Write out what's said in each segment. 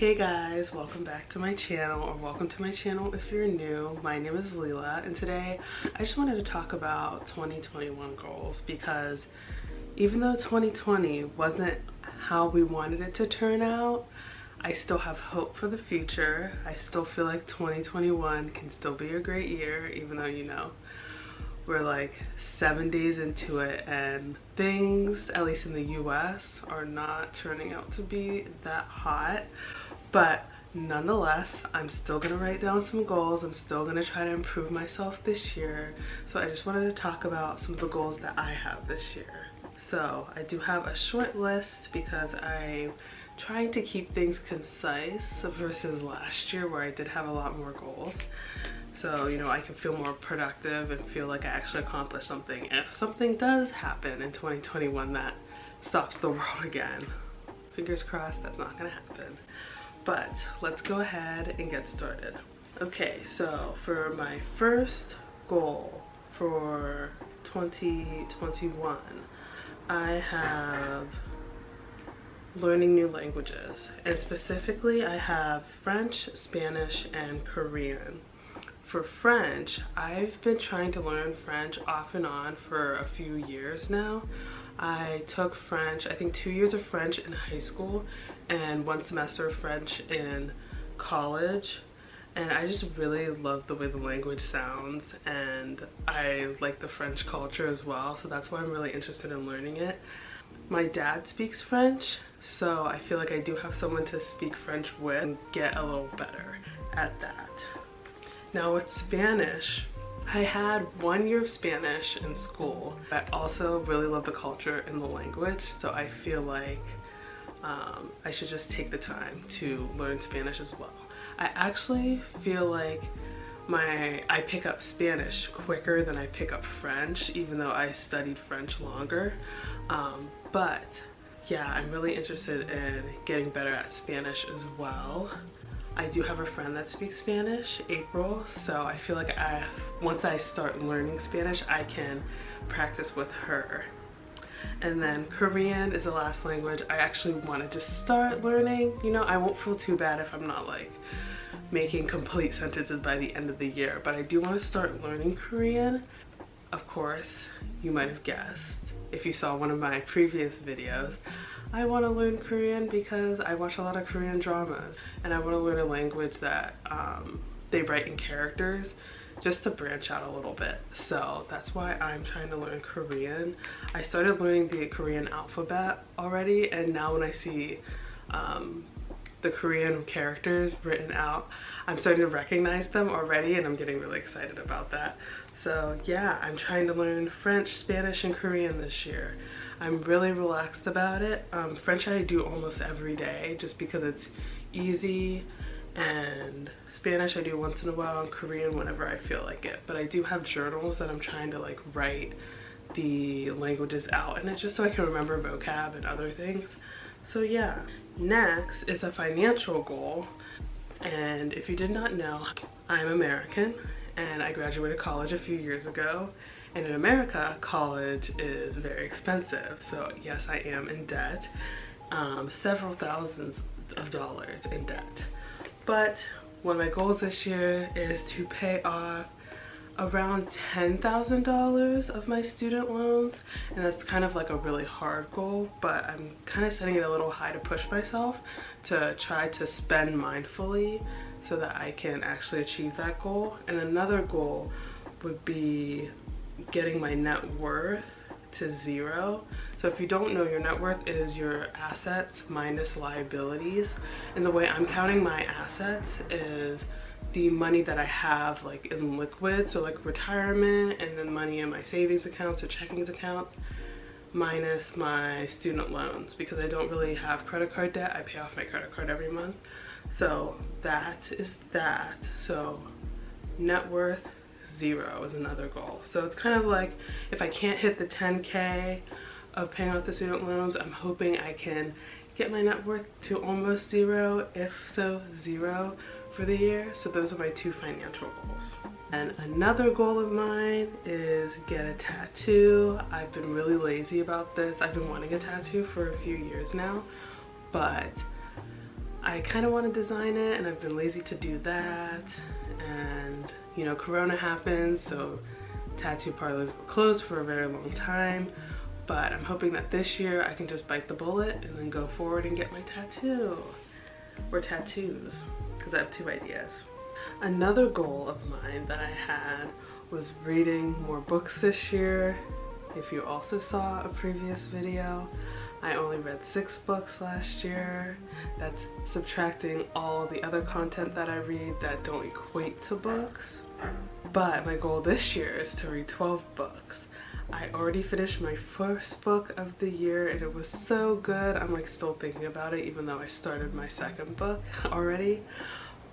Hey guys, welcome back to my channel, or welcome to my channel if you're new. My name is Leela, and today I just wanted to talk about 2021 goals, because even though 2020 wasn't how we wanted it to turn out, I still have hope for the future. I still feel like 2021 can still be a great year, even though, you know, we're like 7 days into it and things, at least in the US, are not turning out to be that hot. But nonetheless, I'm still gonna write down some goals. I'm still gonna try to improve myself this year. So I just wanted to talk about some of the goals that I have this year. So I do have a short list because I'm trying to keep things concise versus last year where I did have a lot more goals. So, you know, I can feel more productive and feel like I actually accomplished something if something does happen in 2021 that stops the world again. Fingers crossed that's not gonna happen. But let's go ahead and get started. Okay, so for my first goal for 2021, I have learning new languages, and specifically I have French, Spanish, and Korean. For French, I've been trying to learn French off and on for a few years now. I took French, I think 2 years of French in high school and 1 semester of French in college, and I just really love the way the language sounds, and I like the French culture as well, so that's why I'm really interested in learning it. My dad speaks French, so I feel like I do have someone to speak French with and get a little better at that. Now with Spanish, I had 1 year of Spanish in school. I also really love the culture and the language, so I feel like I should just take the time to learn Spanish as well. I actually feel like I pick up Spanish quicker than I pick up French, even though I studied French longer. But yeah, I'm really interested in getting better at Spanish as well. I do have a friend that speaks Spanish, April, so I feel like once I start learning Spanish, I can practice with her. And then Korean is the last language I actually wanted to start learning. You know, I won't feel too bad if I'm not like making complete sentences by the end of the year, but I do want to start learning Korean. Of course, you might have guessed if you saw one of my previous videos, I want to learn Korean because I watch a lot of Korean dramas, and I want to learn a language that they write in characters, just to branch out a little bit. So that's why I'm trying to learn Korean. I started learning the Korean alphabet already, and now when I see the Korean characters written out, I'm starting to recognize them already, and I'm getting really excited about that. So yeah, I'm trying to learn French, Spanish, and Korean this year. I'm really relaxed about it. French I do almost every day just because it's easy, and Spanish I do once in a while, and Korean whenever I feel like it. But I do have journals that I'm trying to like write the languages out in it, just so I can remember vocab and other things. So yeah, next is a financial goal. And if you did not know, I'm American and I graduated college a few years ago. And in America, college is very expensive. So yes, I am in debt, several thousands of dollars in debt. But one of my goals this year is to pay off around $10,000 of my student loans, and that's kind of like a really hard goal, but I'm kind of setting it a little high to push myself to try to spend mindfully so that I can actually achieve that goal. And another goal would be getting my net worth to 0. So if you don't know, your net worth is your assets minus liabilities, and the way I'm counting my assets is the money that I have like in liquid, so like retirement, and then money in my savings accounts or checkings account, minus my student loans, because I don't really have credit card debt. I pay off my credit card every month. So that is that. So net worth 0 is another goal. So it's kind of like, if I can't hit the 10K of paying off the student loans, I'm hoping I can get my net worth to almost 0, if so 0 for the year. So those are my 2 financial goals. And another goal of mine is get a tattoo. I've been really lazy about this. I've been wanting a tattoo for a few years now, but I kind of want to design it, and I've been lazy to do that. And you know, Corona happened, so tattoo parlors were closed for a very long time. But I'm hoping that this year I can just bite the bullet and then go forward and get my tattoo. Or tattoos, because I have 2 ideas. Another goal of mine that I had was reading more books this year. If you also saw a previous video, I only read 6 books last year. That's subtracting all the other content that I read that don't equate to books. But my goal this year is to read 12 books. I already finished my first book of the year and it was so good. I'm like still thinking about it even though I started my second book already.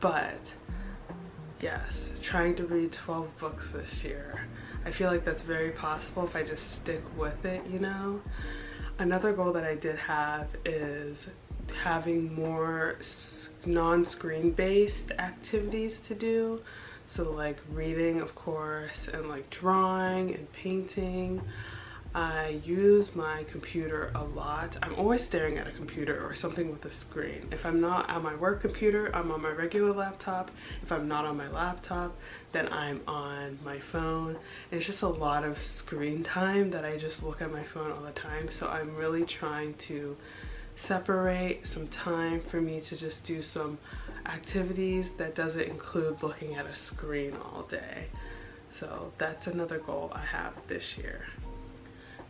But yes, trying to read 12 books this year. I feel like that's very possible if I just stick with it, you know? Another goal that I did have is having more non-screen based activities to do. So like reading, of course, and like drawing and painting. I use my computer a lot. I'm always staring at a computer or something with a screen. If I'm not on my work computer, I'm on my regular laptop. If I'm not on my laptop, then I'm on my phone. It's just a lot of screen time that I just look at my phone all the time. So I'm really trying to separate some time for me to just do some activities that doesn't include looking at a screen all day. So that's another goal I have this year.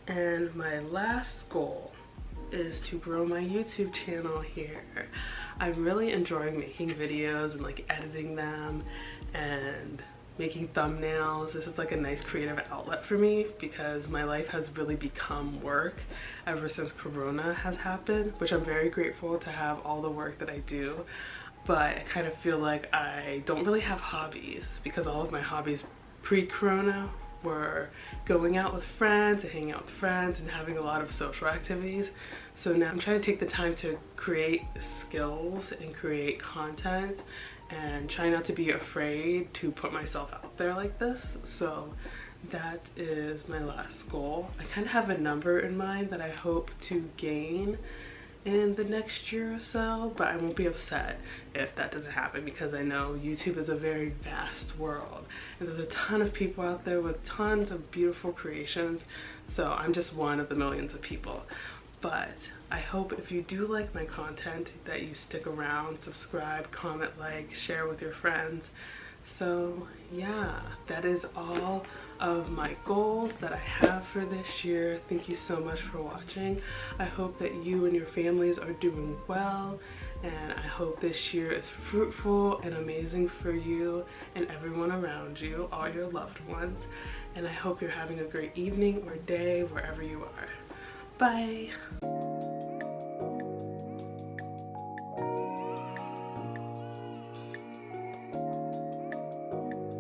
And my last goal is to grow my YouTube channel here. I'm really enjoying making videos and like editing them and making thumbnails. This is like a nice creative outlet for me because my life has really become work ever since Corona has happened, which I'm very grateful to have all the work that I do. But I kind of feel like I don't really have hobbies because all of my hobbies pre-Corona were going out with friends and hanging out with friends and having a lot of social activities. So now I'm trying to take the time to create skills and create content and try not to be afraid to put myself out there like this. So that is my last goal. I kind of have a number in mind that I hope to gain in the next year or so, but I won't be upset if that doesn't happen because I know YouTube is a very vast world and there's a ton of people out there with tons of beautiful creations. So I'm just one of the millions of people. But I hope if you do like my content that you stick around, subscribe, comment, like, share with your friends. So yeah, that is all of my goals that I have for this year. Thank you so much for watching. I hope that you and your families are doing well, and I hope this year is fruitful and amazing for you and everyone around you, all your loved ones. And I hope you're having a great evening or day wherever you are. Bye.